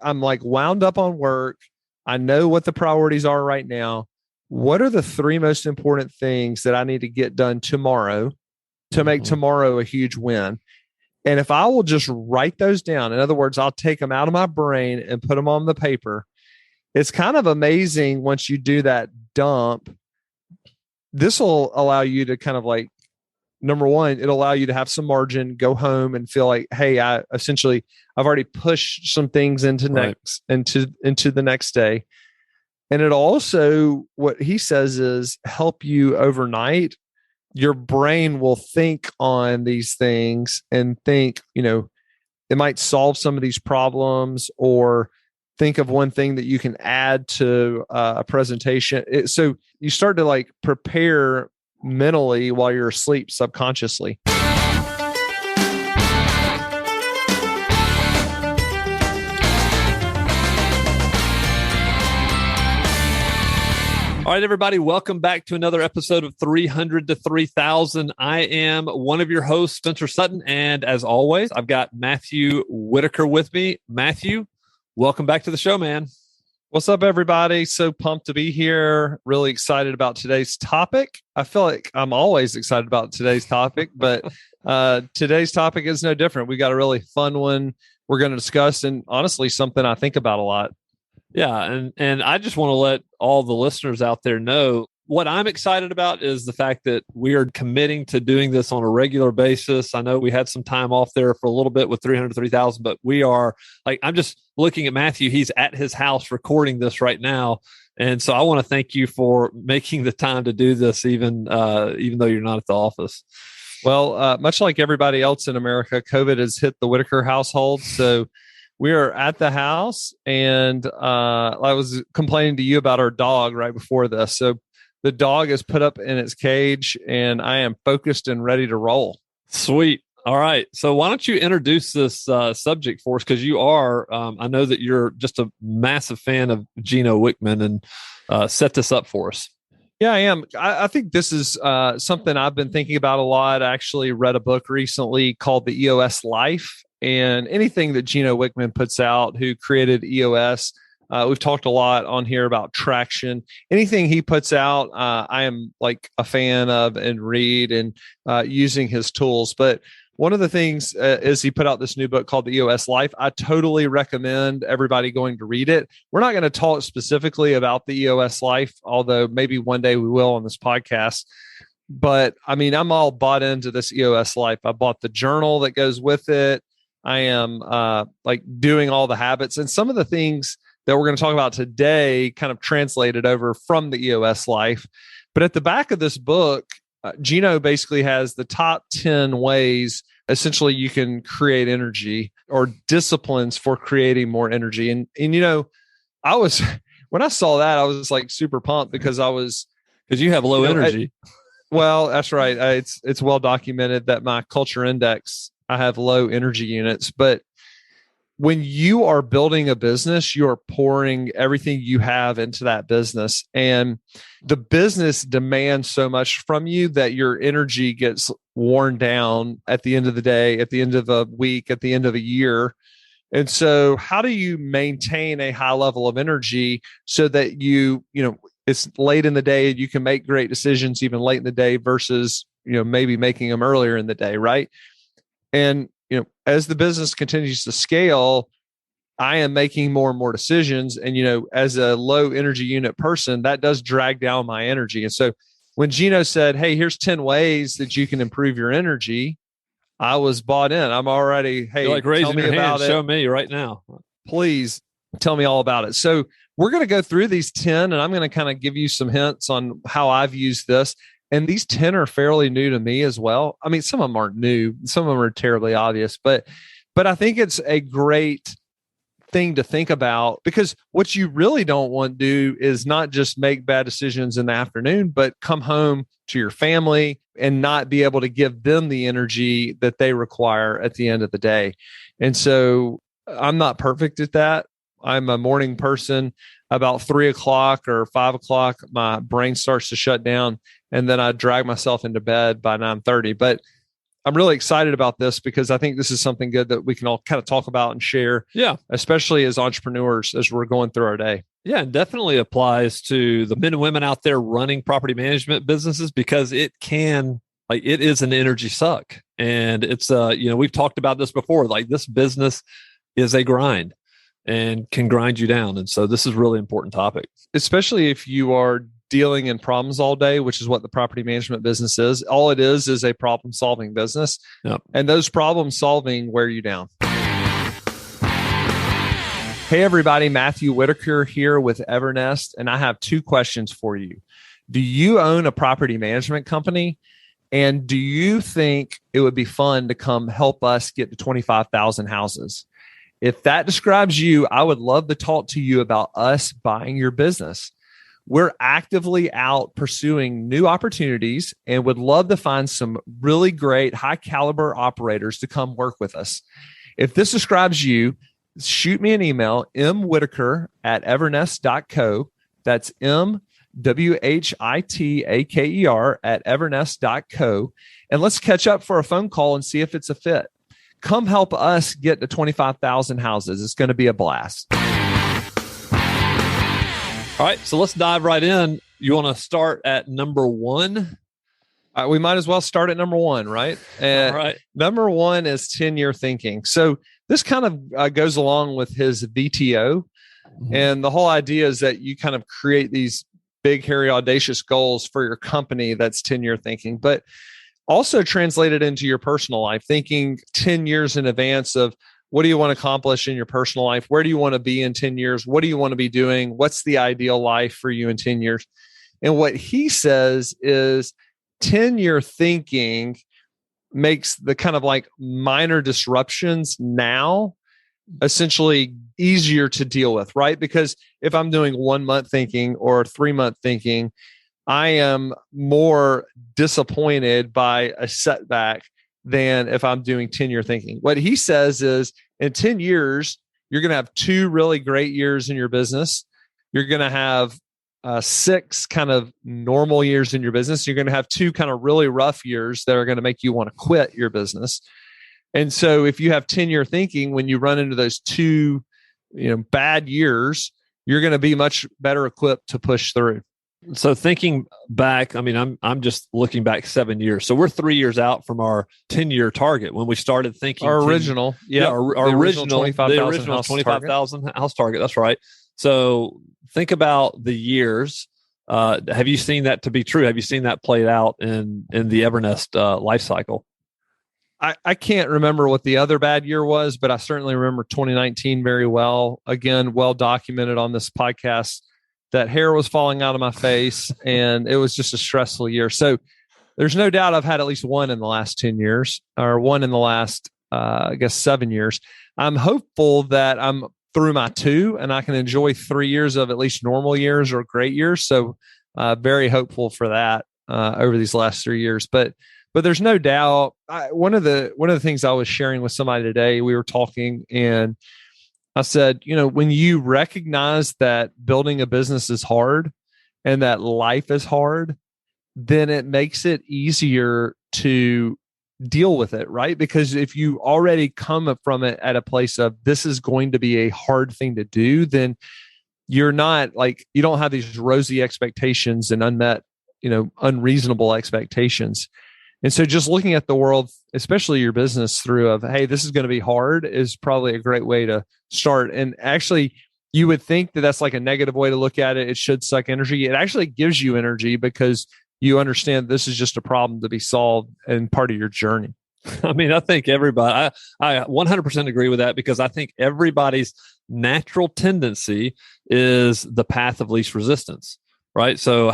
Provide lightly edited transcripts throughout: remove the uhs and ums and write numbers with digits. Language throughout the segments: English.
I'm like wound up on work. I know what the priorities are right now. What are the three most important things that I need to get done tomorrow to make tomorrow a huge win? And if I will just write those down, in other words, I'll take them out of my brain and put them on the paper. It's kind of amazing once you do that dump. This will allow you to kind of like, number one, it'll allow you to have some margin, go home and feel like, hey, I've already pushed some things into the next day. And it also, what he says is help you overnight. Your brain will think on these things and think, it might solve some of these problems, or think of one thing that you can add to a presentation. So you start to like prepare mentally while you're asleep subconsciously. All right, everybody, welcome back to another episode of 300 to 3000. I am one of your hosts, Spencer Sutton, and as always, I've got Matthew Whitaker with me. Matthew, welcome back to the show, man. What's up, everybody? So pumped to be here. Really excited about today's topic. I feel like I'm always excited about today's topic, but today's topic is no different. We got a really fun one we're going to discuss, and honestly, something I think about a lot. Yeah, and I just want to let all the listeners out there know what I'm excited about is the fact that we are committing to doing this on a regular basis. I know we had some time off there for a little bit with 300 to 3000, but we are like, I'm just looking at Matthew. He's at his house recording this right now. And so I want to thank you for making the time to do this, even though you're not at the office. Well, much like everybody else in America, COVID has hit the Whitaker household. So we are at the house, and I was complaining to you about our dog right before this. So the dog is put up in its cage, and I am focused and ready to roll. Sweet. All right. So why don't you introduce this subject for us? Because you are, I know that you're just a massive fan of Gino Wickman, and set this up for us. Yeah, I am. I think this is something I've been thinking about a lot. I actually read a book recently called The EOS Life. And anything that Gino Wickman puts out, who created EOS, we've talked a lot on here about traction. Anything he puts out, I am like a fan of and read and using his tools. But one of the things is he put out this new book called The EOS Life. I totally recommend everybody going to read it. We're not going to talk specifically about the EOS Life, although maybe one day we will on this podcast. But I mean, I'm all bought into this EOS Life. I bought the journal that goes with it. I am like doing all the habits, and some of the things that we're going to talk about today kind of translated over from the EOS Life. But at the back of this book, Gino basically has the top 10 ways essentially you can create energy, or disciplines for creating more energy. And I was, when I saw that, I was like super pumped because you have low energy. Well, that's right. It's well documented that my culture index, I have low energy units. But when you are building a business, you are pouring everything you have into that business, and the business demands so much from you that your energy gets worn down at the end of the day, at the end of a week, at the end of a year. And so how do you maintain a high level of energy so that it's late in the day and you can make great decisions even late in the day versus, maybe making them earlier in the day, right? And, as the business continues to scale, I am making more and more decisions. And, as a low energy unit person, that does drag down my energy. And so when Gino said, hey, here's 10 ways that you can improve your energy, I was bought in. I'm already, hey, you're like raising tell me your about hand, it. show me right now. Please tell me all about it. So we're going to go through these 10, and I'm going to kind of give you some hints on how I've used this. And these 10 are fairly new to me as well. I mean, some of them aren't new. Some of them are terribly obvious, but I think it's a great thing to think about, because what you really don't want to do is not just make bad decisions in the afternoon, but come home to your family and not be able to give them the energy that they require at the end of the day. And so I'm not perfect at that. I'm a morning person. About 3:00 or 5:00, my brain starts to shut down, and then I drag myself into bed by 9:30. But I'm really excited about this because I think this is something good that we can all kind of talk about and share. Yeah. Especially as entrepreneurs as we're going through our day. Yeah, and definitely applies to the men and women out there running property management businesses, because it is an energy suck. And it's we've talked about this before, like this business is a grind and can grind you down. And so this is a really important topic. Especially if you are dealing in problems all day, which is what the property management business is. All it is a problem solving business. Yep. And those problem solving wear you down. Hey everybody, Matthew Whitaker here with Evernest, and I have two questions for you. Do you own a property management company? And do you think it would be fun to come help us get to 25,000 houses? If that describes you, I would love to talk to you about us buying your business. We're actively out pursuing new opportunities and would love to find some really great high caliber operators to come work with us. If this describes you, shoot me an email, mwhitaker@evernest.co. That's mwhitaker@evernest.co. And let's catch up for a phone call and see if it's a fit. Come help us get to 25,000 houses. It's going to be a blast. All right, so let's dive right in. You want to start at number one? We might as well start at number one, right? All right. Number one is 10-year thinking. So this kind of goes along with his VTO. Mm-hmm. And the whole idea is that you kind of create these big, hairy, audacious goals for your company. That's 10-year thinking, but also translated into your personal life, thinking 10 years in advance of what do you want to accomplish in your personal life? Where do you want to be in 10 years? What do you want to be doing? What's the ideal life for you in 10 years? And what he says is 10-year thinking makes the kind of like minor disruptions now essentially easier to deal with, right? Because if I'm doing 1 month thinking or 3 month thinking, I am more disappointed by a setback than if I'm doing 10-year thinking. What he says is in 10 years, you're going to have 2 really great years in your business. You're going to have 6 kind of normal years in your business. You're going to have 2 kind of really rough years that are going to make you want to quit your business. And so if you have 10-year thinking, when you run into those 2, bad years, you're going to be much better equipped to push through. So thinking back, I mean, I'm just looking back 7 years. So we're 3 years out from our 10-year target when we started thinking. Our original 25,000 house target. That's right. So think about the years. Have you seen that to be true? Have you seen that played out in the Evernest life cycle? I can't remember what the other bad year was, but I certainly remember 2019 very well. Again, well documented on this podcast. That hair was falling out of my face and it was just a stressful year. So there's no doubt I've had at least one in the last 10 years or one in the last, 7 years. I'm hopeful that I'm through my 2 and I can enjoy 3 years of at least normal years or great years. So very hopeful for that over these last 3 years. But there's no doubt. One of the things I was sharing with somebody today, we were talking and I said, when you recognize that building a business is hard and that life is hard, then it makes it easier to deal with it, right? Because if you already come from it at a place of this is going to be a hard thing to do, then you're not like, you don't have these rosy expectations and unmet, unreasonable expectations. And so just looking at the world, especially your business through of, hey, this is going to be hard is probably a great way to start. And actually, you would think that that's like a negative way to look at it. It should suck energy. It actually gives you energy because you understand this is just a problem to be solved and part of your journey. I mean, I think everybody, I 100% agree with that because I think everybody's natural tendency is the path of least resistance. Right. So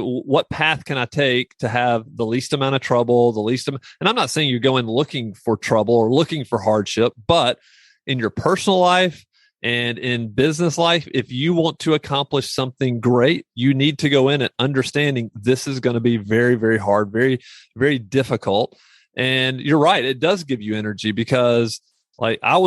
what path can I take to have the least amount of trouble, and I'm not saying you're going looking for trouble or looking for hardship, but in your personal life and in business life, if you want to accomplish something great, you need to go in it understanding this is going to be very, very hard, very, very difficult. And you're right. It does give you energy because like I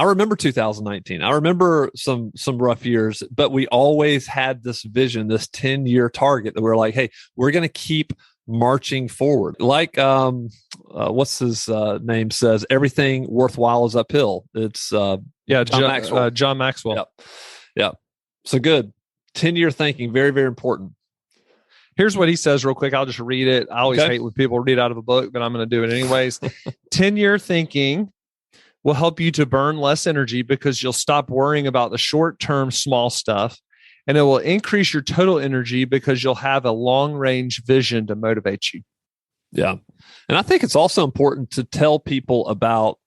remember 2019. I remember some rough years, but we always had this vision, this 10-year target that we're like, hey, we're going to keep marching forward. Like, what's his name says, everything worthwhile is uphill. It's John Maxwell. John Maxwell. Yep. Yep. So good. 10-year thinking, very, very important. Here's what he says real quick. I'll just read it. I always hate when people read out of a book, but I'm going to do it anyways. 10-year thinking will help you to burn less energy because you'll stop worrying about the short-term small stuff, and it will increase your total energy because you'll have a long-range vision to motivate you. Yeah. And I think it's also important to tell people about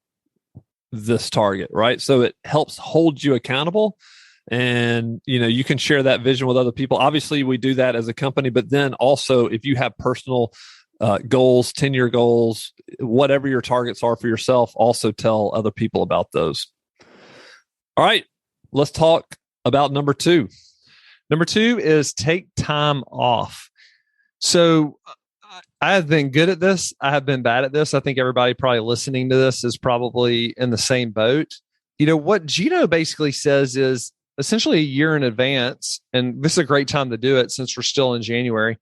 this target, right? So it helps hold you accountable. And, you can share that vision with other people. Obviously, we do that as a company, but then also if you have personal goals, 10-year goals, whatever your targets are for yourself, also tell other people about those. All right, let's talk about number 2. Number 2 is take time off. So I have been good at this. I have been bad at this. I think everybody probably listening to this is probably in the same boat. What Gino basically says is, essentially a year in advance, and this is a great time to do it since we're still in January,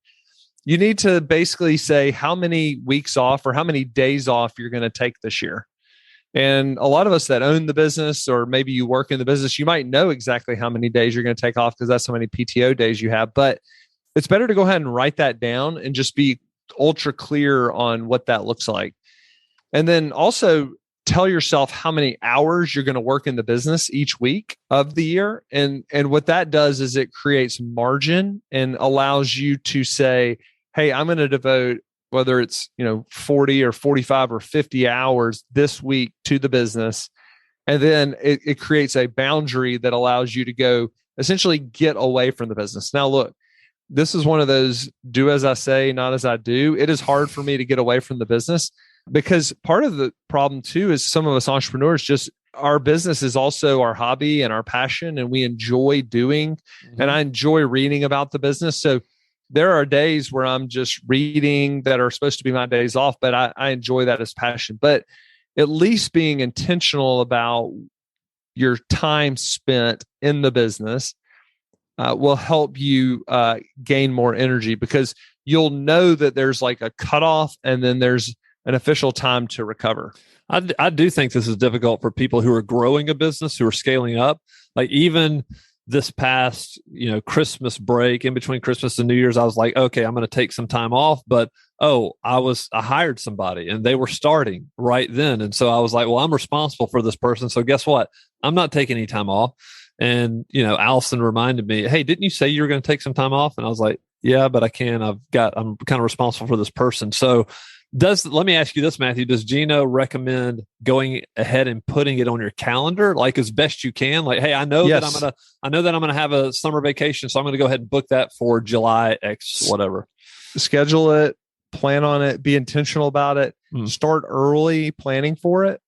you need to basically say how many weeks off or how many days off you're going to take this year. And a lot of us that own the business, or maybe you work in the business, you might know exactly how many days you're going to take off because that's how many PTO days you have. But it's better to go ahead and write that down and just be ultra clear on what that looks like. And then also tell yourself how many hours you're going to work in the business each week of the year. And what that does is it creates margin and allows you to say, hey, I'm going to devote, whether it's, 40 or 45 or 50 hours this week to the business. And then it creates a boundary that allows you to go essentially get away from the business. Now, look, this is one of those do as I say, not as I do. It is hard for me to get away from the business. Because part of the problem too is some of us entrepreneurs, just our business is also our hobby and our passion, and we enjoy doing, and I enjoy reading about the business. So there are days where I'm just reading that are supposed to be my days off, but I enjoy that as passion. But at least being intentional about your time spent in the business will help you gain more energy, because you'll know that there's like a cutoff and then there's an official time to recover. I do think this is difficult for people who are growing a business, who are scaling up. Like even this past, Christmas break, in between Christmas and New Year's, I was like, okay, I'm going to take some time off. But I hired somebody and they were starting right then. And so I was like, well, I'm responsible for this person. So guess what? I'm not taking any time off. And, Allison reminded me, hey, didn't you say you were going to take some time off? And I was like, yeah, but I can. I'm kind of responsible for this person. So let me ask you this, Matthew, does Gino recommend going ahead and putting it on your calendar, like as best you can? Like, hey, I know that I'm going to have a summer vacation, so I'm going to go ahead and book that for July X, whatever. Schedule it, plan on it, be intentional about it, start early planning for it,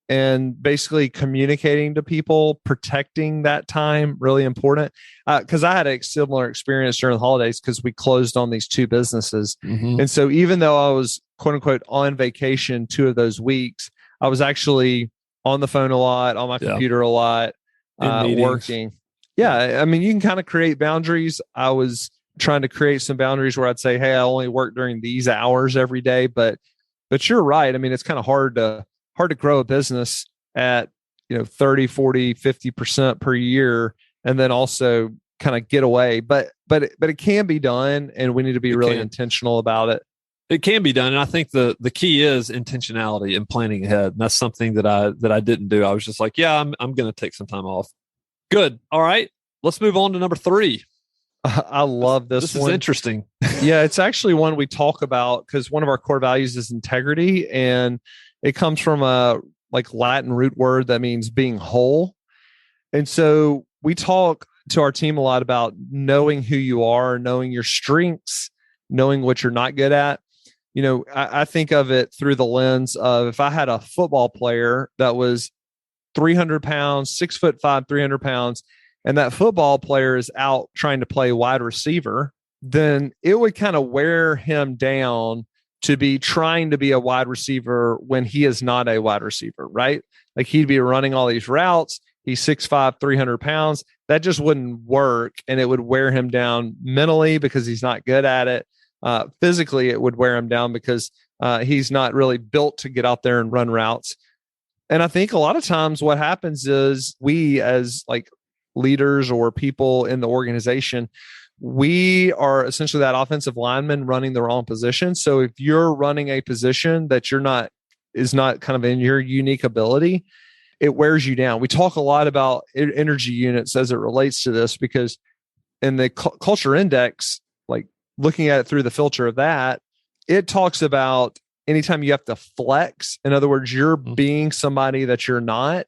and basically communicating to people, protecting that time, really important. Because I had a similar experience during the holidays because we closed on these 2 businesses. And so even though I was quote unquote on vacation 2 of those weeks, I was actually on the phone a lot, on my computer a lot, working. Yeah. I mean, you can kind of create boundaries. I was trying to create some boundaries where I'd say, hey, I only work during these hours every day, but you're right. I mean, it's kind of hard to grow a business at 30, 40, 50% per year, and then also kind of get away. But it can be done, and we need to be really intentional about it. It can be done, and I think the key is intentionality and planning ahead. And that's something that I didn't do. I was just like, yeah, I'm going to take some time off. Good. All right, let's move on to number 3. I love this one. This is interesting. Yeah, it's actually one we talk about because one of our core values is integrity, and it comes from a Latin root word that means being whole. And so we talk to our team a lot about knowing who you are, knowing your strengths, knowing what you're not good at. I think of it through the lens of if I had a football player that was 300 pounds, 6'5", 300 pounds, and that football player is out trying to play wide receiver, then it would kind of wear him down to be trying to be a wide receiver when he is not a wide receiver, right? Like he'd be running all these routes. He's 6'5", 300 pounds. That just wouldn't work. And it would wear him down mentally because he's not good at it. Physically, it would wear him down because he's not really built to get out there and run routes. And I think a lot of times what happens is we as like leaders or people in the organization, we are essentially that offensive lineman running the wrong position. So if you're running a position that is not kind of in your unique ability, it wears you down. We talk a lot about energy units as it relates to this, because in the culture index, like looking at it through the filter of that, it talks about anytime you have to flex, in other words, you're being somebody that you're not,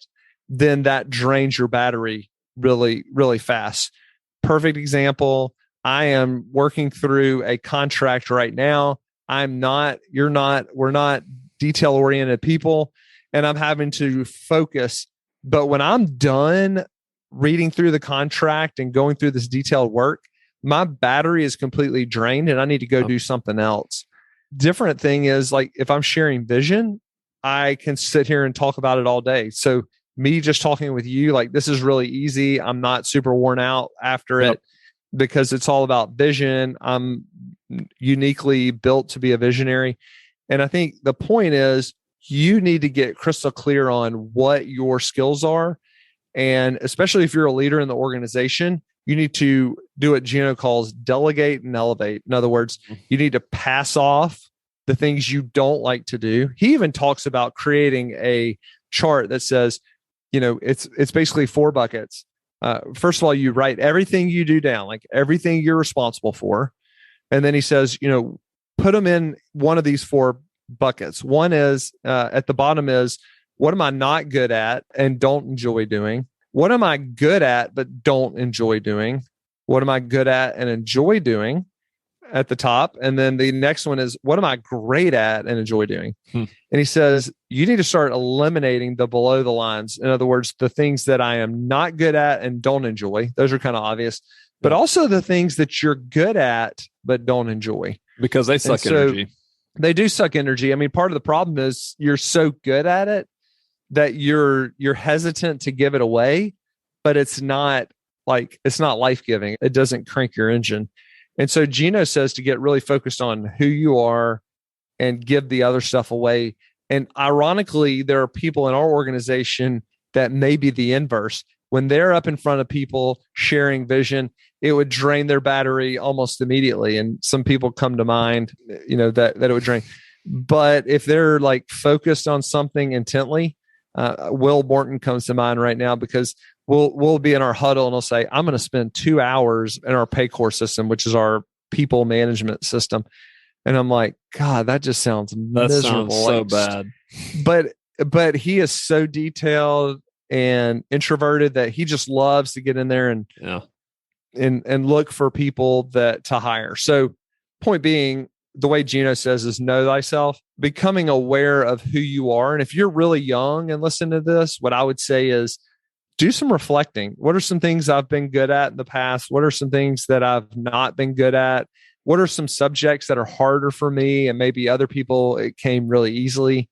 then that drains your battery really, really fast. Perfect example. I am working through a contract right now. We're not detail oriented people, and I'm having to focus. But when I'm done reading through the contract and going through this detailed work, my battery is completely drained and I need to go do something else. Different thing is, like, if I'm sharing vision, I can sit here and talk about it all day. So me just talking with you, like, this is really easy. I'm not super worn out after it because it's all about vision. I'm uniquely built to be a visionary. And I think the point is you need to get crystal clear on what your skills are. And especially if you're a leader in the organization, you need to do what Gino calls delegate and elevate. In other words, you need to pass off the things you don't like to do. He even talks about creating a chart that says, it's basically 4 buckets. First of all, you write everything you do down, like everything you're responsible for. And then he says, put them in one of these 4 buckets. One is at the bottom is, what am I not good at and don't enjoy doing? What am I good at but don't enjoy doing? What am I good at and enjoy doing at the top? And then the next one is, what am I great at and enjoy doing? And he says, you need to start eliminating the below the lines. In other words, the things that I am not good at and don't enjoy. Those are kind of obvious, but also the things that you're good at but don't enjoy. Because they suck energy. They do suck energy. I mean, part of the problem is you're so good at it that you're hesitant to give it away, but it's not life-giving. It doesn't crank your engine. And so Gino says to get really focused on who you are and give the other stuff away. And ironically, there are people in our organization that may be the inverse. When they're up in front of people sharing vision, it would drain their battery almost immediately. And some people come to mind, that it would drain. But if they're like focused on something intently, Will Morton comes to mind right now, because we'll be in our huddle and he'll say, I'm going to spend 2 hours in our Paycor system, which is our people management system. And I'm like, God, that just sounds miserable. Sounds so bad. But he is so detailed and introverted that he just loves to get in there and look for people to hire. So point being, the way Gino says is know thyself, becoming aware of who you are. And if you're really young and listen to this, what I would say is do some reflecting. What are some things I've been good at in the past? What are some things that I've not been good at? What are some subjects that are harder for me and maybe other people it came really easily?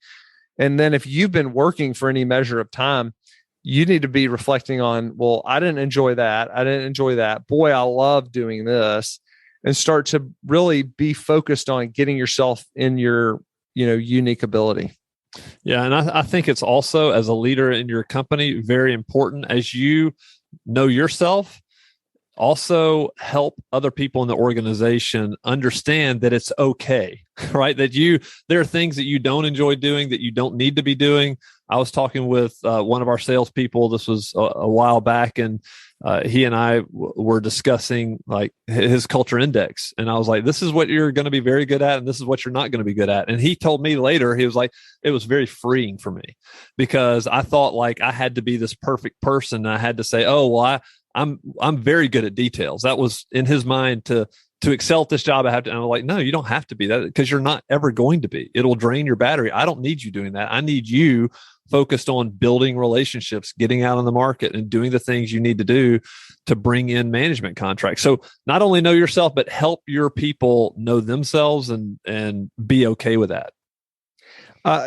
And then if you've been working for any measure of time, you need to be reflecting on, well, I didn't enjoy that. I didn't enjoy that. Boy, I love doing this. And start to really be focused on getting yourself in your, unique ability. Yeah. And I think it's also, as a leader in your company, very important as you know yourself, also help other people in the organization understand that it's okay, right? That there are things that you don't enjoy doing, that you don't need to be doing. I was talking with one of our salespeople. This was a while back, and he and I were discussing like his culture index. And I was like, this is what you're going to be very good at, and this is what you're not going to be good at. And he told me later, he was like, it was very freeing for me, because I thought like I had to be this perfect person. And I had to say, oh, well, I'm very good at details. That was in his mind to excel at this job. I have to. And I'm like, no, you don't have to be that, because you're not ever going to be. It'll drain your battery. I don't need you doing that. I need you focused on building relationships, getting out on the market, and doing the things you need to do to bring in management contracts. So not only know yourself, but help your people know themselves and be okay with that.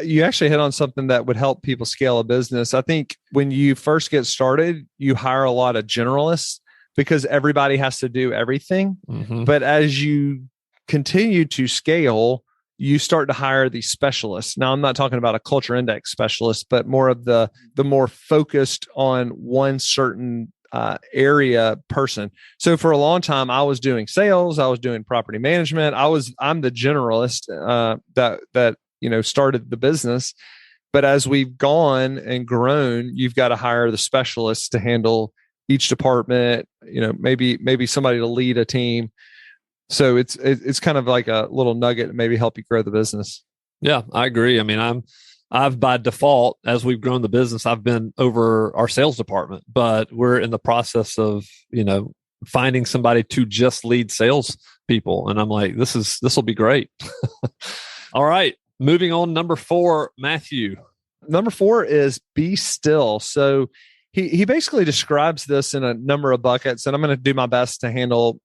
You actually hit on something that would help people scale a business. I think when you first get started, you hire a lot of generalists because everybody has to do everything. Mm-hmm. But as you continue to scale, you start to hire these specialists. Now, I'm not talking about a culture index specialist, but more of the more focused on one certain area person. So for a long time, I was doing sales, I was doing property management. I'm the generalist that started the business. But as we've gone and grown, you've got to hire the specialists to handle each department. Maybe somebody to lead a team. So it's kind of like a little nugget to maybe help you grow the business. Yeah, I agree. I mean, I've by default, as we've grown the business, I've been over our sales department, but we're in the process of, finding somebody to just lead sales people. And I'm like, this will be great. All right. Moving on. Number 4, Matthew. Number 4 is be still. So he basically describes this in a number of buckets, and I'm going to do my best to handle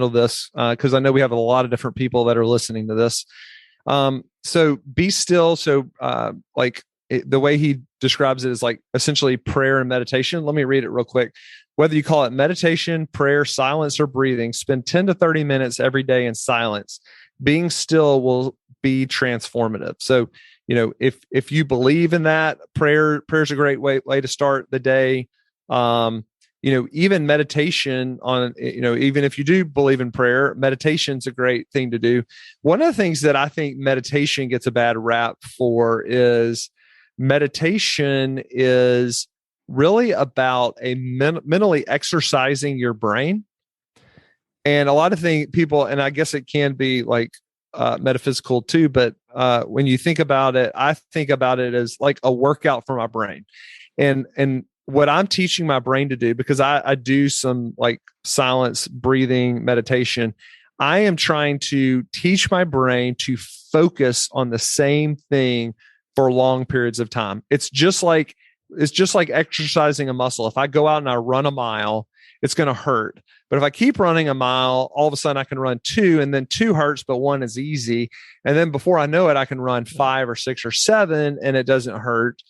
this because I know we have a lot of different people that are listening to this. So be still. So the way he describes it is like essentially prayer and meditation. Let me read it real quick. Whether you call it meditation, prayer, silence, or breathing, spend 10 to 30 minutes every day in silence. Being still will be transformative. So, if you believe in that, prayer is a great way to start the day. Even meditation even if you do believe in prayer, meditation's a great thing to do. One of the things that I think meditation gets a bad rap for is meditation is really about mentally exercising your brain. And a lot of people, and I guess it can be like metaphysical too, but when you think about it, I think about it as like a workout for my brain. And what I'm teaching my brain to do, because I do some like silence, breathing, meditation, I am trying to teach my brain to focus on the same thing for long periods of time. It's just like exercising a muscle. If I go out and I run a mile, it's going to hurt. But if I keep running a mile, all of a sudden I can run 2, and then 2 hurts, but 1 is easy. And then before I know it, I can run 5 or 6 or 7 and it doesn't hurt.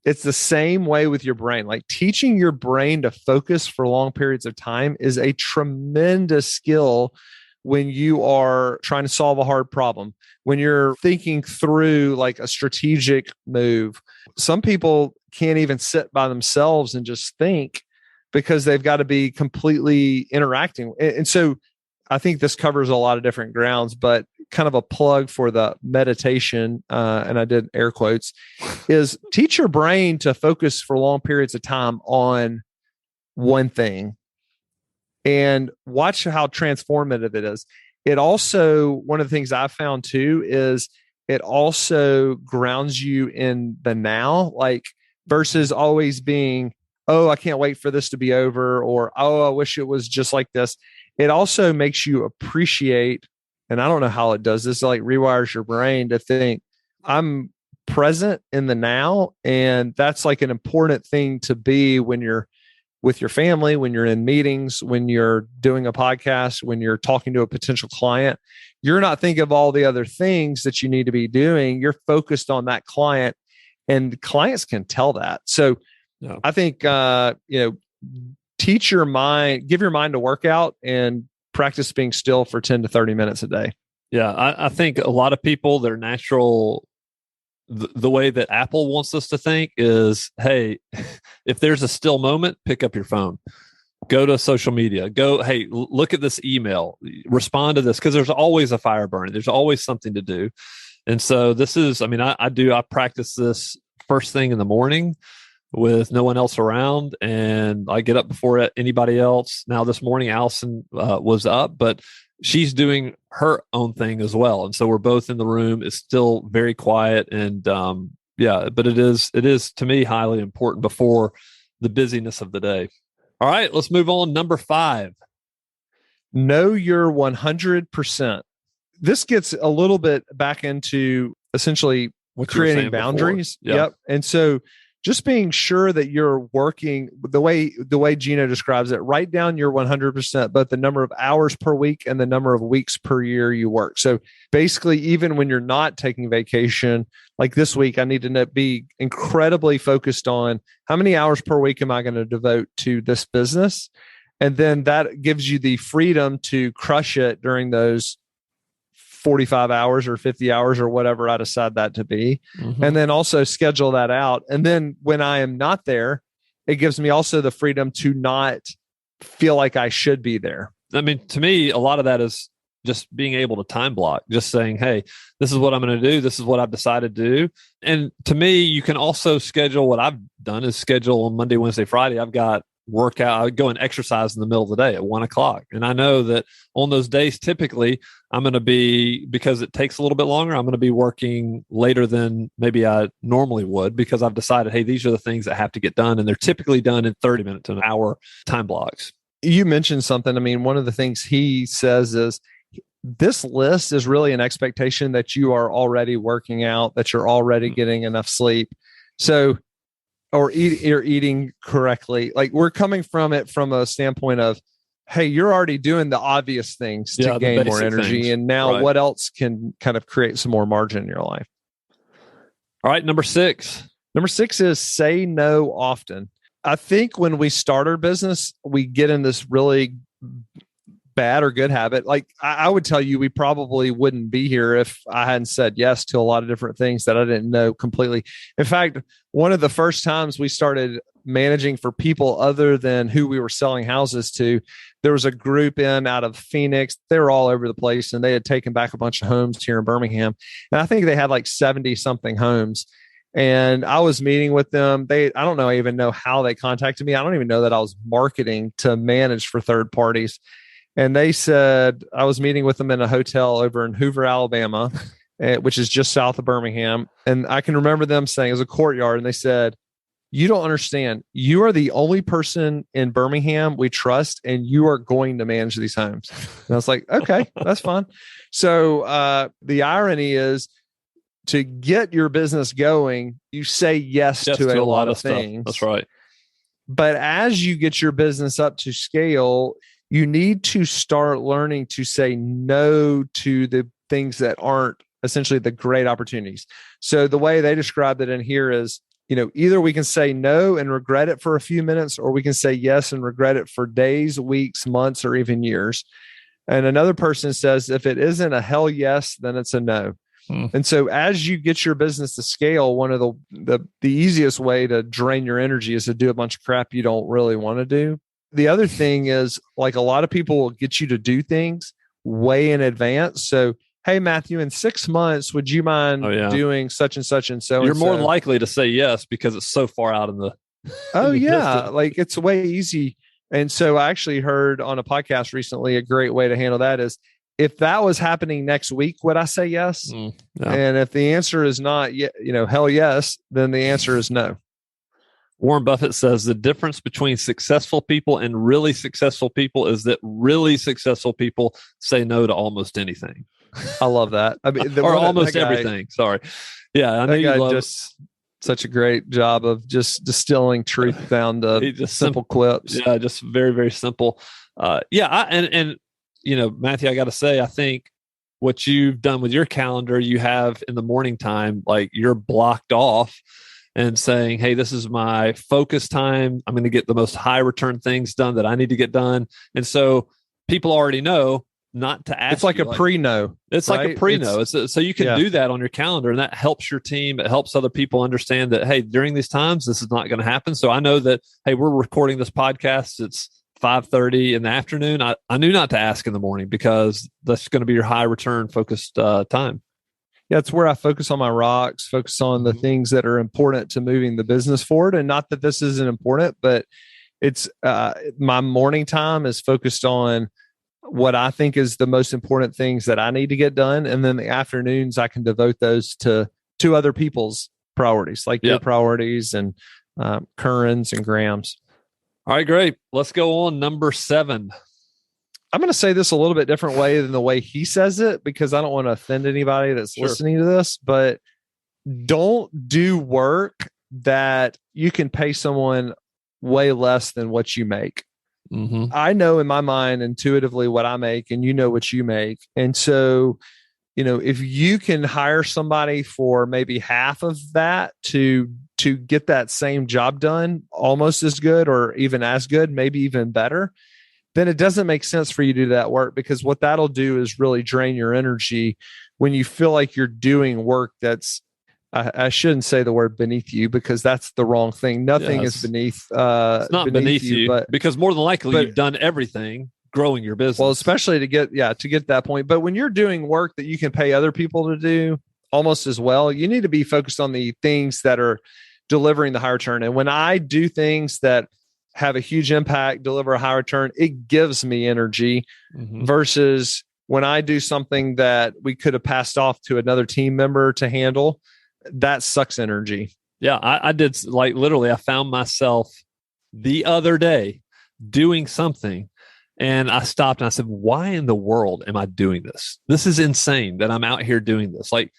It's the same way with your brain. Like teaching your brain to focus for long periods of time is a tremendous skill when you are trying to solve a hard problem, when you're thinking through like a strategic move. Some people can't even sit by themselves and just think because they've got to be completely interacting. And so I think this covers a lot of different grounds, but kind of a plug for the meditation, and I did air quotes, is teach your brain to focus for long periods of time on one thing and watch how transformative it is. It also, one of the things I've found too, is it also grounds you in the now, like versus always being, oh, I can't wait for this to be over, or, oh, I wish it was just like this. It also makes you appreciate, and I don't know how it does this, like rewires your brain to think I'm present in the now. And that's like an important thing to be when you're with your family, when you're in meetings, when you're doing a podcast, when you're talking to a potential client. You're not thinking of all the other things that you need to be doing. You're focused on that client, and clients can tell that. So no. I think, teach your mind, give your mind a workout and practice being still for 10 to 30 minutes a day. Yeah. I think a lot of people, their natural, the way that Apple wants us to think is, hey, if there's a still moment, pick up your phone, go to social media, hey, look at this email, respond to this. Cause there's always a fire burning. There's always something to do. And so this is, I practice this first thing in the morning with no one else around, and I get up before anybody else. Now this morning, Allison was up, but she's doing her own thing as well. And so we're both in the room. It's still very quiet. And but it is to me highly important before the busyness of the day. All right, let's move on. Number 5. Know your 100%. This gets a little bit back into essentially creating boundaries. Yep. And so just being sure that you're working the way Gino describes it, write down your 100%, both the number of hours per week and the number of weeks per year you work. So basically, even when you're not taking vacation, like this week, I need to be incredibly focused on how many hours per week am I going to devote to this business? And then that gives you the freedom to crush it during those 45 hours or 50 hours or whatever I decide that to be. Mm-hmm. And then also schedule that out. And then when I am not there, it gives me also the freedom to not feel like I should be there. I mean, to me, a lot of that is just being able to time block, just saying, hey, this is what I'm going to do. This is what I've decided to do. And to me, you can also schedule what I've done is schedule on Monday, Wednesday, Friday. I've got workout. I go and exercise in the middle of the day at 1:00. And I know that on those days, typically I'm going to be, because it takes a little bit longer, I'm going to be working later than maybe I normally would, because I've decided, hey, these are the things that have to get done. And they're typically done in 30 minutes to an hour time blocks. You mentioned something. I mean, one of the things he says is this list is really an expectation that you are already working out, that you're already getting enough sleep. So, or you're eating correctly. Like, we're coming from it from a standpoint of, hey, you're already doing the obvious things to gain more energy. Things. And now what else can kind of create some more margin in your life? All right. Number 6. Number 6 is say no often. I think when we start our business, we get in this really bad or good habit. Like, I would tell you, we probably wouldn't be here if I hadn't said yes to a lot of different things that I didn't know completely. In fact, one of the first times we started managing for people other than who we were selling houses to, there was a group out of Phoenix. They were all over the place, and they had taken back a bunch of homes here in Birmingham. And I think they had like 70 something homes. And I was meeting with them. I don't know, I even know how they contacted me. I don't even know that I was marketing to manage for third parties. And they said, I was meeting with them in a hotel over in Hoover, Alabama, which is just south of Birmingham. And I can remember them saying, it was a courtyard, and they said, you don't understand. You are the only person in Birmingham we trust, and you are going to manage these homes. And I was like, okay, that's fine. So the irony is, to get your business going, you say yes to a lot of things. That's right. But as you get your business up to scale, you need to start learning to say no to the things that aren't essentially the great opportunities. So the way they described it in here is, either we can say no and regret it for a few minutes, or we can say yes and regret it for days, weeks, months, or even years. And another person says, if it isn't a hell yes, then it's a no. And so as you get your business to scale, one of the easiest way to drain your energy is to do a bunch of crap you don't really want to do. The other thing is, like, a lot of people will get you to do things way in advance. So, hey, Matthew, in 6 months, would you mind doing such and such and so? You're more likely to say yes because it's so far out in the. Oh, yeah. Like, it's way easy. And so I actually heard on a podcast recently, a great way to handle that is, if that was happening next week, would I say yes? And if the answer is not, hell yes, then the answer is no. Warren Buffett says the difference between successful people and really successful people is that really successful people say no to almost anything. I love that. I mean, or almost everything. Sorry. Yeah. I know you love just such a great job of just distilling truth down to simple clips. Yeah. Just very, very simple. Matthew, I got to say, I think what you've done with your calendar, you have in the morning time, like, you're blocked off and saying, hey, this is my focus time. I'm going to get the most high return things done that I need to get done. And so people already know not to ask. It's like a pre-know. It's right? Like a pre-know. So you can do that on your calendar, and that helps your team. It helps other people understand that, hey, during these times, this is not going to happen. So I know that, hey, we're recording this podcast. It's 5:30 in the afternoon. I knew not to ask in the morning because that's going to be your high return focused time. Yeah, it's where I focus on my rocks, focus on the things that are important to moving the business forward. And not that this isn't important, but it's my morning time is focused on what I think is the most important things that I need to get done. And then the afternoons, I can devote those to other people's priorities, like your priorities and Curran's and Graham's. All right, great. Let's go on. Number 7. I'm going to say this a little bit different way than the way he says it, because I don't want to offend anybody that's listening to this, but don't do work that you can pay someone way less than what you make. I know in my mind intuitively what I make, and what you make. And so, if you can hire somebody for maybe half of that to get that same job done almost as good or even as good, maybe even better, then it doesn't make sense for you to do that work, because what that'll do is really drain your energy when you feel like you're doing work that's, I shouldn't say the word beneath you, because that's the wrong thing. Nothing is beneath. It's not beneath you, but because more than likely you've done everything growing your business. Well, especially to get that point. But when you're doing work that you can pay other people to do almost as well, you need to be focused on the things that are delivering the high return. And when I do things that have a huge impact, deliver a high return, it gives me energy versus when I do something that we could have passed off to another team member to handle, that sucks energy. Yeah, I did, like, literally, I found myself the other day doing something, and I stopped and I said, why in the world am I doing this? This is insane that I'm out here doing this. Like,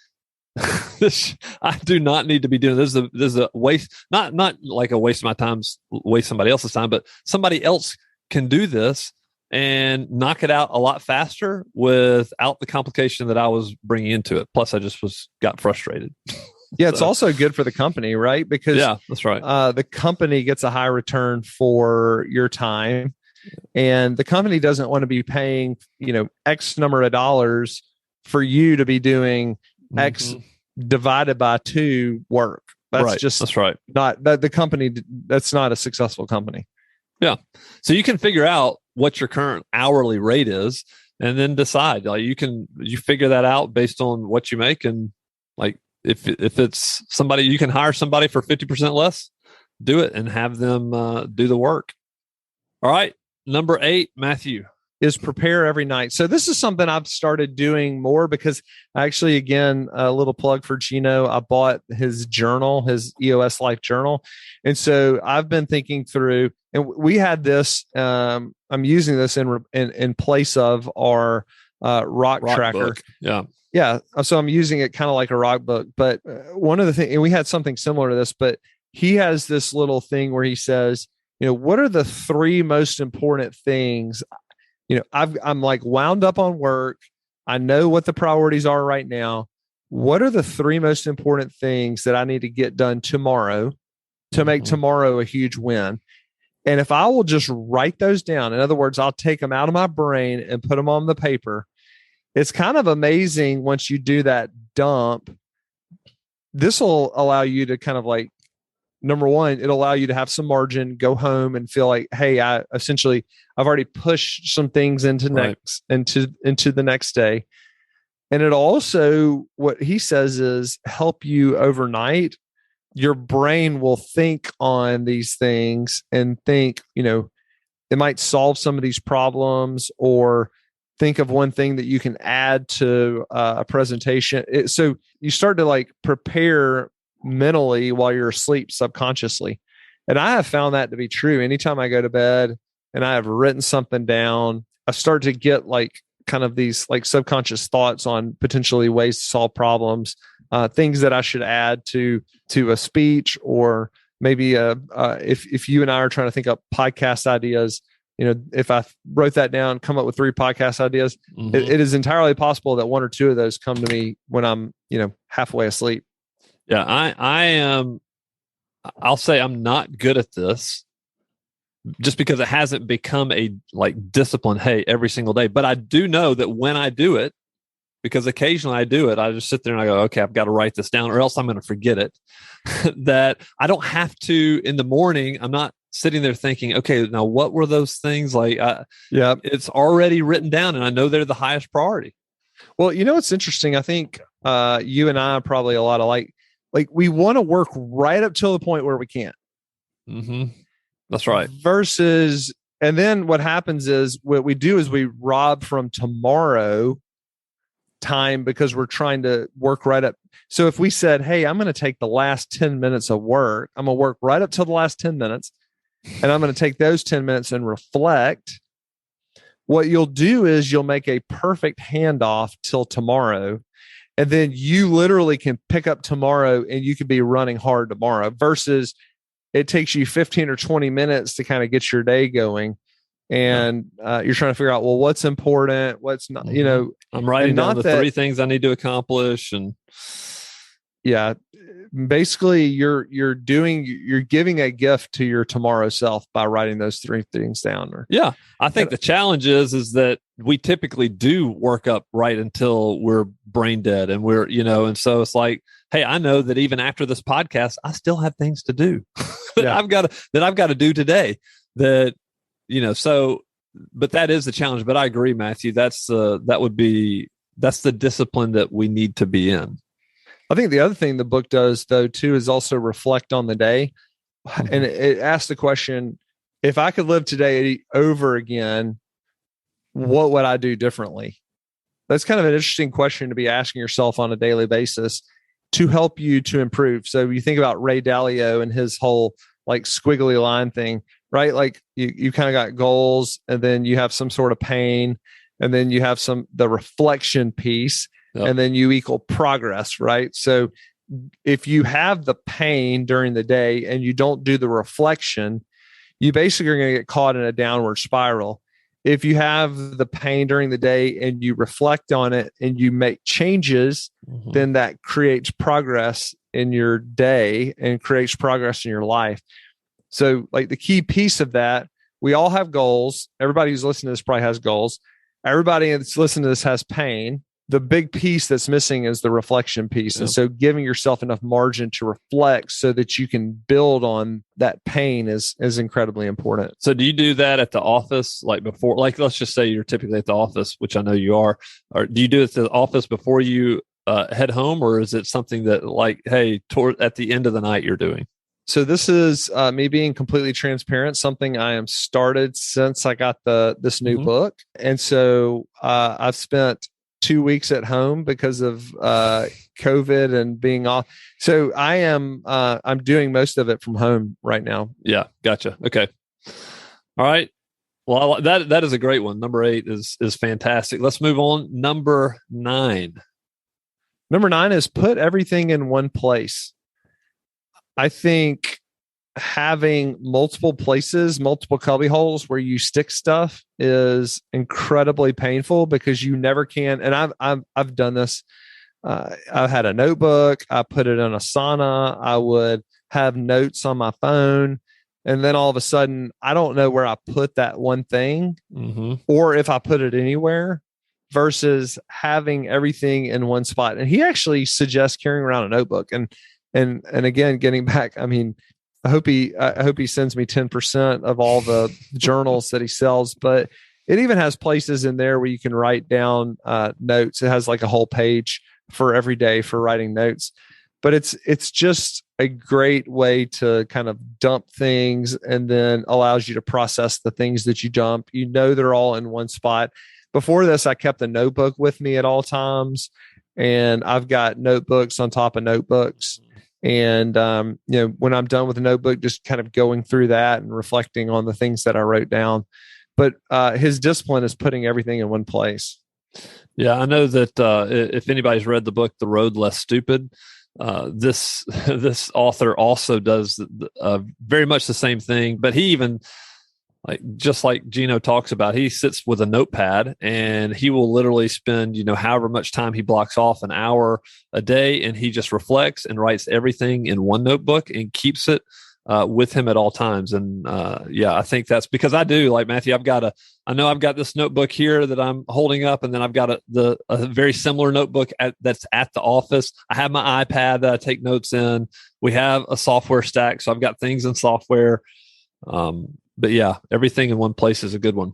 I do not need to be doing this. This is a waste, not like a waste of my time, waste somebody else's time, but somebody else can do this and knock it out a lot faster without the complication that I was bringing into it. Plus, I just got frustrated. Yeah, it's also good for the company, right? Because that's right. The company gets a high return for your time, and the company doesn't want to be paying, X number of dollars for you to be doing X divided by 2 work. That's right. Not that the company. That's not a successful company. Yeah. So you can figure out what your current hourly rate is, and then decide. Like, you figure that out based on what you make, and like, if it's somebody, you can hire somebody for 50% less, do it and have them do the work. All right. Number 8, Matthew, is prepare every night. So this is something I've started doing more, because actually, again, a little plug for Gino. I bought his journal, his EOS Life journal. And so I've been thinking through, and we had this, I'm using this in place of our rock tracker. Book. Yeah. Yeah. So I'm using it kind of like a rock book. But one of the things, and we had something similar to this, but he has this little thing where he says, what are the 3 most important things? I'm like wound up on work. I know what the priorities are right now. What are the 3 most important things that I need to get done tomorrow to make tomorrow a huge win? And if I will just write those down, in other words, I'll take them out of my brain and put them on the paper. It's kind of amazing once you do that dump. This will allow you to kind of like, number one, it'll allow you to have some margin, go home and feel like, hey, I've already pushed some things into the next day. And it also, what he says is, help you overnight. Your brain will think on these things and think, it might solve some of these problems, or think of one thing that you can add to a presentation. So you start to like prepare mentally while you're asleep, subconsciously. And I have found that to be true. Anytime I go to bed and I have written something down, I start to get like kind of these like subconscious thoughts on potentially ways to solve problems, things that I should add to a speech, or maybe if you and I are trying to think up podcast ideas, if I wrote that down, come up with 3 podcast ideas, it is entirely possible that 1 or 2 of those come to me when I'm, halfway asleep. Yeah, I am. I'll say I'm not good at this, just because it hasn't become a like discipline. Hey, every single day. But I do know that when I do it, because occasionally I do it, I just sit there and I go, okay, I've got to write this down, or else I'm going to forget it. That I don't have to in the morning. I'm not sitting there thinking, okay, now what were those things like? It's already written down, and I know they're the highest priority. Well, it's interesting. I think you and I are probably a lot alike. Like, we want to work right up till the point where we can't. That's right. Versus, and then what happens is, what we do is we rob from tomorrow time, because we're trying to work right up. So if we said, hey, I'm going to take the last 10 minutes of work, I'm going to work right up till the last 10 minutes, and I'm going to take those 10 minutes and reflect. What you'll do is you'll make a perfect handoff till tomorrow. And then you literally can pick up tomorrow, and you could be running hard tomorrow, versus it takes you 15 or 20 minutes to kind of get your day going. And you're trying to figure out, well, what's important, what's not, I'm writing down the 3 things I need to accomplish. And basically you're giving a gift to your tomorrow self by writing those 3 things down. Yeah. I think the challenge is that we typically do work up right until we're brain dead, and we're, and so it's like, hey, I know that even after this podcast, I still have things to do that I've got to do today that, so, but that is the challenge. But I agree, Matthew, that's the discipline that we need to be in. I think the other thing the book does, though, too, is also reflect on the day. And it asks the question, if I could live today over again, what would I do differently? That's kind of an interesting question to be asking yourself on a daily basis to help you to improve. So you think about Ray Dalio and his whole like squiggly line thing, right? Like you kind of got goals, and then you have some sort of pain, and then you have the reflection piece. Yep. And then you equal progress, right? So if you have the pain during the day and you don't do the reflection, you basically are going to get caught in a downward spiral. If you have the pain during the day and you reflect on it and you make changes, then that creates progress in your day and creates progress in your life. So like the key piece of that, we all have goals. Everybody who's listening to this probably has goals. Everybody that's listening to this has pain. The big piece that's missing is the reflection piece. And so giving yourself enough margin to reflect so that you can build on that pain is incredibly important. So do you do that at the office? Like before, like, let's just say you're typically at the office, which I know you are, or do you do it at the office before you head home? Or is it something that like, hey, at the end of the night you're doing? So this is me being completely transparent, something I am started since I got this new book. And so I've spent 2 weeks at home because of COVID and being off. So I'm doing most of it from home right now. Yeah. Gotcha. Okay. All right. Well, that is a great one. Number 8 is fantastic. Let's move on. Number 9. Number 9 is put everything in one place. I think having multiple places, multiple cubby holes where you stick stuff is incredibly painful because you never can. And I've done this. I've had a notebook. I put it in Asana. I would have notes on my phone. And then all of a sudden, I don't know where I put that one thing or if I put it anywhere versus having everything in one spot. And he actually suggests carrying around a notebook. And again, getting back, I mean, I hope he sends me 10% of all the journals that he sells, but it even has places in there where you can write down notes. It has like a whole page for every day for writing notes, but it's just a great way to kind of dump things and then allows you to process the things that you dump. They're all in one spot. Before this, I kept a notebook with me at all times, and I've got notebooks on top of notebooks. And, when I'm done with the notebook, just kind of going through that and reflecting on the things that I wrote down. But his discipline is putting everything in one place. Yeah, I know that if anybody's read the book, The Road Less Stupid, this author also does very much the same thing. But he even, just like Gino talks about, he sits with a notepad and he will literally spend, however much time he blocks off, an hour a day, and he just reflects and writes everything in one notebook and keeps it with him at all times. And I think that's because I do, like Matthew, I know I've got this notebook here that I'm holding up, and then I've got a very similar notebook that's at the office. I have my iPad that I take notes in. We have a software stack, so I've got things in software. But yeah, everything in one place is a good one.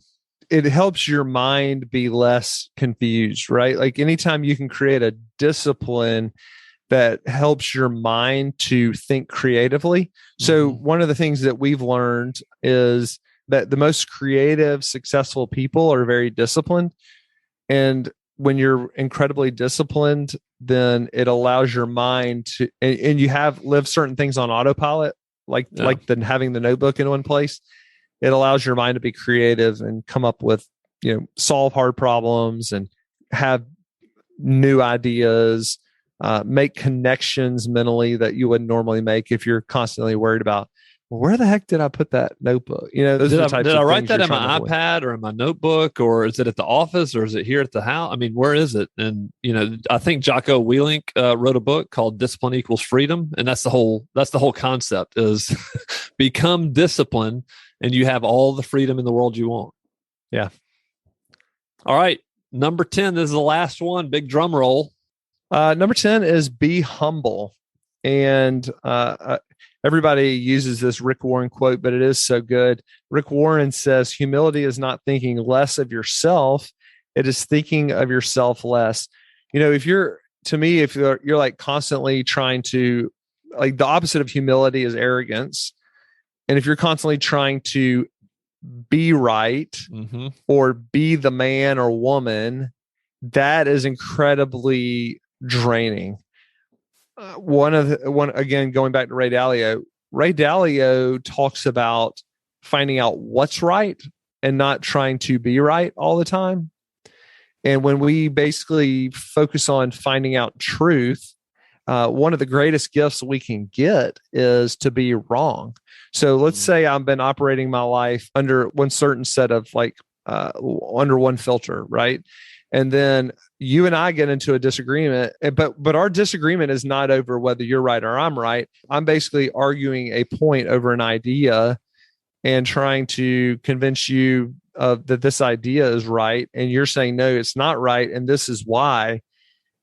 It helps your mind be less confused, right? Like anytime you can create a discipline that helps your mind to think creatively. So one of the things that we've learned is that the most creative, successful people are very disciplined. And when you're incredibly disciplined, then it allows your mind to, and you have lived certain things on autopilot, like having the notebook in one place. It allows your mind to be creative and come up with, solve hard problems and have new ideas, make connections mentally that you wouldn't normally make if you're constantly worried about where the heck did I put that notebook? Those are the types did of I write things that you're in my trying to avoid. iPad or in my notebook, or is it at the office, or is it here at the house? I mean, where is it? And I think Jocko Willink wrote a book called Discipline Equals Freedom, and that's the whole concept is become disciplined, and you have all the freedom in the world you want. Yeah. All right, number 10. This is the last one. Big drum roll. Number 10 is be humble. And everybody uses this Rick Warren quote, but it is so good. Rick Warren says, humility is not thinking less of yourself. It is thinking of yourself less. If you're like constantly trying to, like, the opposite of humility is arrogance. And if you're constantly trying to be right or be the man or woman, that is incredibly draining. Again, going back to Ray Dalio talks about finding out what's right and not trying to be right all the time. And when we basically focus on finding out truth, one of the greatest gifts we can get is to be wrong. So let's say I've been operating my life under one certain set of under one filter, right? And then you and I get into a disagreement, but our disagreement is not over whether you're right or I'm right. I'm basically arguing a point over an idea and trying to convince you that this idea is right. And you're saying, no, it's not right. And this is why.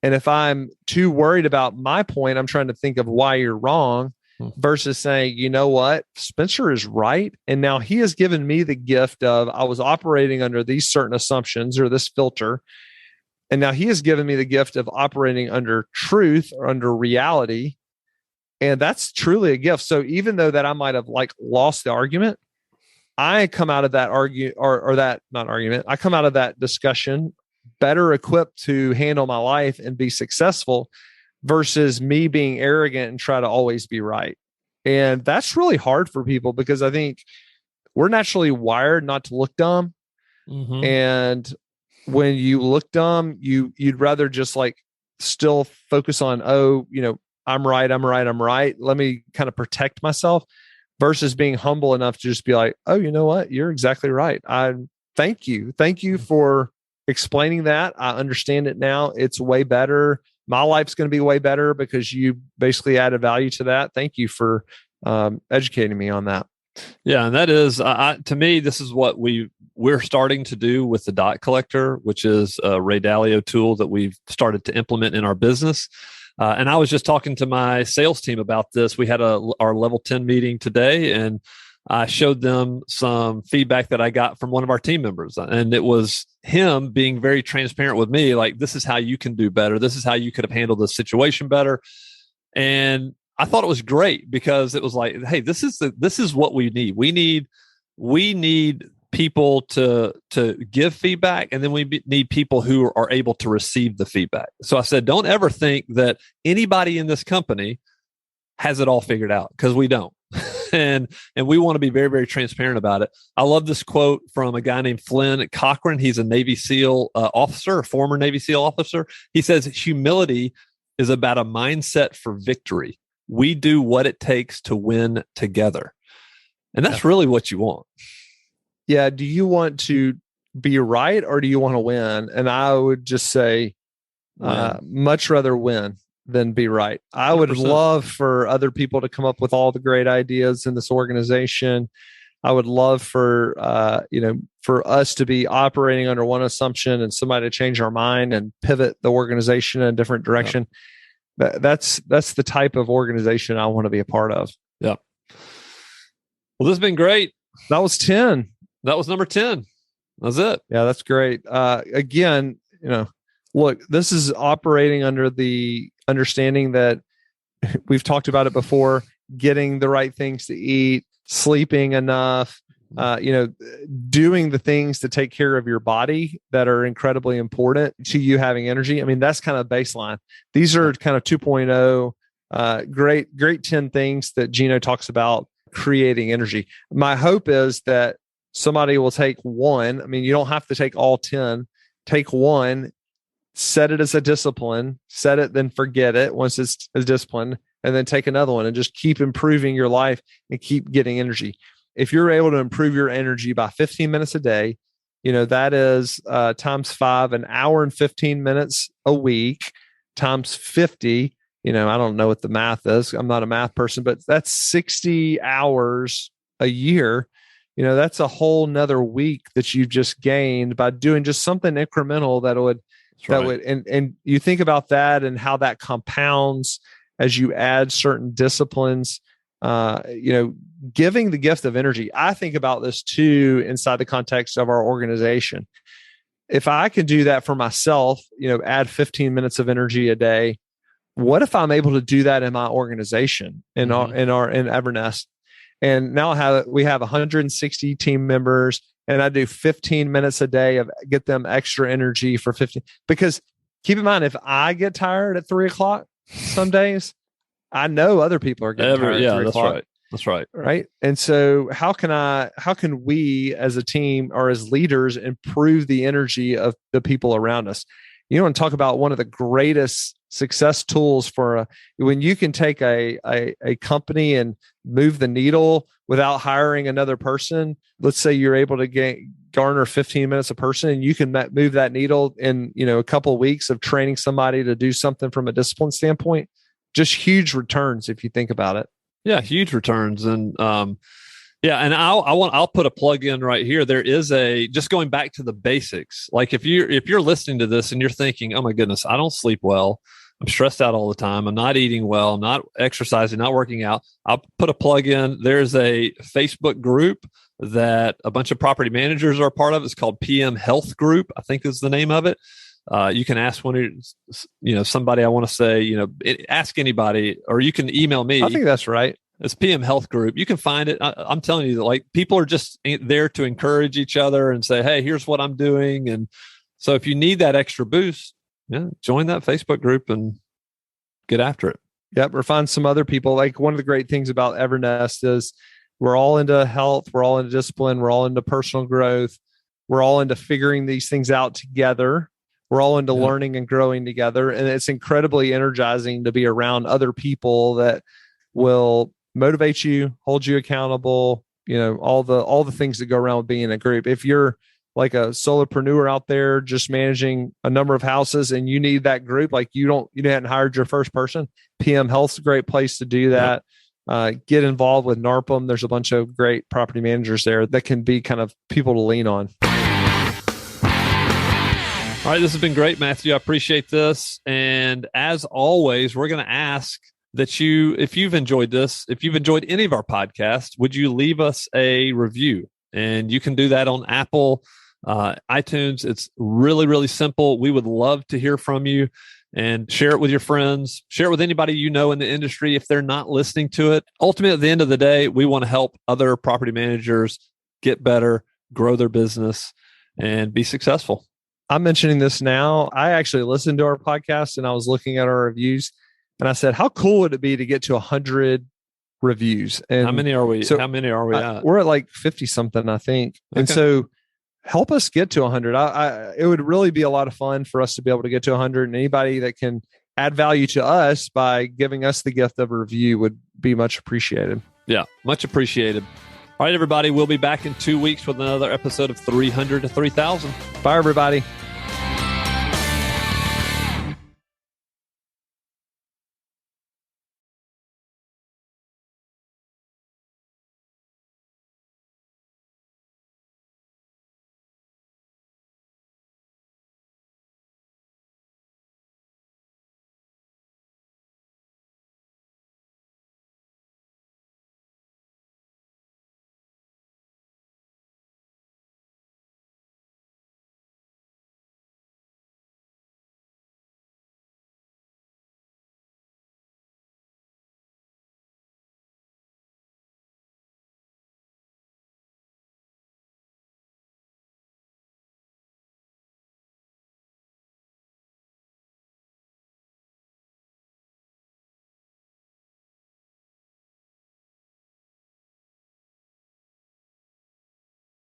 And if I'm too worried about my point, I'm trying to think of why you're wrong versus saying, you know what, Spencer is right. And now he has given me the gift of, I was operating under these certain assumptions or this filter. And now he has given me the gift of operating under truth or under reality. And that's truly a gift. So even though that I might have lost the argument, I come out of that I come out of that discussion better equipped to handle my life and be successful versus me being arrogant and try to always be right. And that's really hard for people because I think we're naturally wired not to look dumb. And when you look dumb, you'd rather just still focus on, I'm right. Let me kind of protect myself versus being humble enough to just be like, oh, you know what? You're exactly right. Thank you. Thank you for explaining that. I understand it now. It's way better. My life's going to be way better because you basically added value to that. Thank you for educating me on that. Yeah. And that is, to me, this is what we're starting to do with the dot collector, which is a Ray Dalio tool that we've started to implement in our business. And I was just talking to my sales team about this. We had our level 10 meeting today, and I showed them some feedback that I got from one of our team members. And it was him being very transparent with me, like, this is how you can do better. This is how you could have handled this situation better. And I thought it was great because it was like, hey, this is what we need. We need people to give feedback, and then we need people who are able to receive the feedback. So I said, don't ever think that anybody in this company has it all figured out, because we don't. and we want to be very, very transparent about it. I love this quote from a guy named Flynn Cochran. He's a Navy SEAL officer, a former Navy SEAL officer. He says, humility is about a mindset for victory. We do what it takes to win together. And that's really what you want. Yeah. Do you want to be right or do you want to win? And I would just say, much rather win than be right. I would 100%. love for other people to come up with all the great ideas in this organization. I would love for us to be operating under one assumption and somebody to change our mind and pivot the organization in a different direction. Yeah. That's the type of organization I want to be a part of. Yeah. Well, this has been great. That was 10. That was number 10. That's it. Yeah, that's great. Again, look, this is operating under the understanding that we've talked about it before, getting the right things to eat, sleeping enough, doing the things to take care of your body that are incredibly important to you having energy. I mean, that's kind of baseline. These are kind of 2.0, great 10 things that Gino talks about creating energy. My hope is that somebody will take one. I mean, you don't have to take all 10. Take one, set it as a discipline, set it, then forget it once it's a discipline. and then take another one and just keep improving your life and keep getting energy. If you're able to improve your energy by 15 minutes a day, that is times 5, an hour and 15 minutes a week times 50. I don't know what the math is. I'm not a math person, but that's 60 hours a year. That's a whole nother week that you've just gained by doing just something incremental that would, and you think about that and how that compounds as you add certain disciplines, giving the gift of energy. I think about this too, inside the context of our organization. If I can do that for myself, add 15 minutes of energy a day, what if I'm able to do that in my organization, in Evernest? And now we have 160 team members, and I do 15 minutes a day of get them extra energy for 15. Because keep in mind, if I get tired at 3:00 some days, I know other people are getting tired at 3:00. That's right. That's right. Right. And so how can we as a team or as leaders improve the energy of the people around us? You want to talk about one of the greatest success tools for when you can take a company and move the needle without hiring another person. Let's say you're able to garner 15 minutes a person, and you can move that needle in, a couple of weeks of training somebody to do something from a discipline standpoint. Just huge returns if you think about it. Yeah, huge returns. And and I'll put a plug in right here. There is just going back to the basics. Like if you're listening to this and you're thinking, oh my goodness, I don't sleep well, I'm stressed out all the time, I'm not eating well, I'm not exercising, not working out, I'll put a plug in. There's a Facebook group that a bunch of property managers are a part of. It's called PM Health Group, I think is the name of it. You can ask somebody, I want to say, ask anybody, or you can email me. I think that's right. It's PM Health Group. You can find it. I'm telling you, like, people are just there to encourage each other and say, hey, here's what I'm doing. And so if you need that extra boost, join that Facebook group and get after it. Yep. Or find some other people. Like, one of the great things about Evernest is we're all into health. We're all into discipline. We're all into personal growth. We're all into figuring these things out together. We're all into learning and growing together. And it's incredibly energizing to be around other people that will motivate you, hold you accountable, all the things that go around with being in a group. If you're like a solopreneur out there just managing a number of houses and you need that group, like you hadn't hired your first person, PM Health's a great place to do that. Get involved with NARPM. There's a bunch of great property managers there that can be kind of people to lean on. All right, this has been great, Matthew. I appreciate this. And as always, we're going to ask that if you've enjoyed this, if you've enjoyed any of our podcasts, would you leave us a review? And you can do that on Apple, iTunes. It's really, really simple. We would love to hear from you, and share it with your friends. Share it with anybody you know in the industry if they're not listening to it. Ultimately, at the end of the day, we want to help other property managers get better, grow their business, and be successful. I'm mentioning this now. I actually listened to our podcast and I was looking at our reviews, and I said, how cool would it be to get to 100 reviews? And how many are we at? We're at like 50 something, I think. Okay. And so help us get to 100. It would really be a lot of fun for us to be able to get to 100, and anybody that can add value to us by giving us the gift of a review would be much appreciated. Yeah, much appreciated. All right, everybody, we'll be back in 2 weeks with another episode of 300 to 3000. Bye, everybody.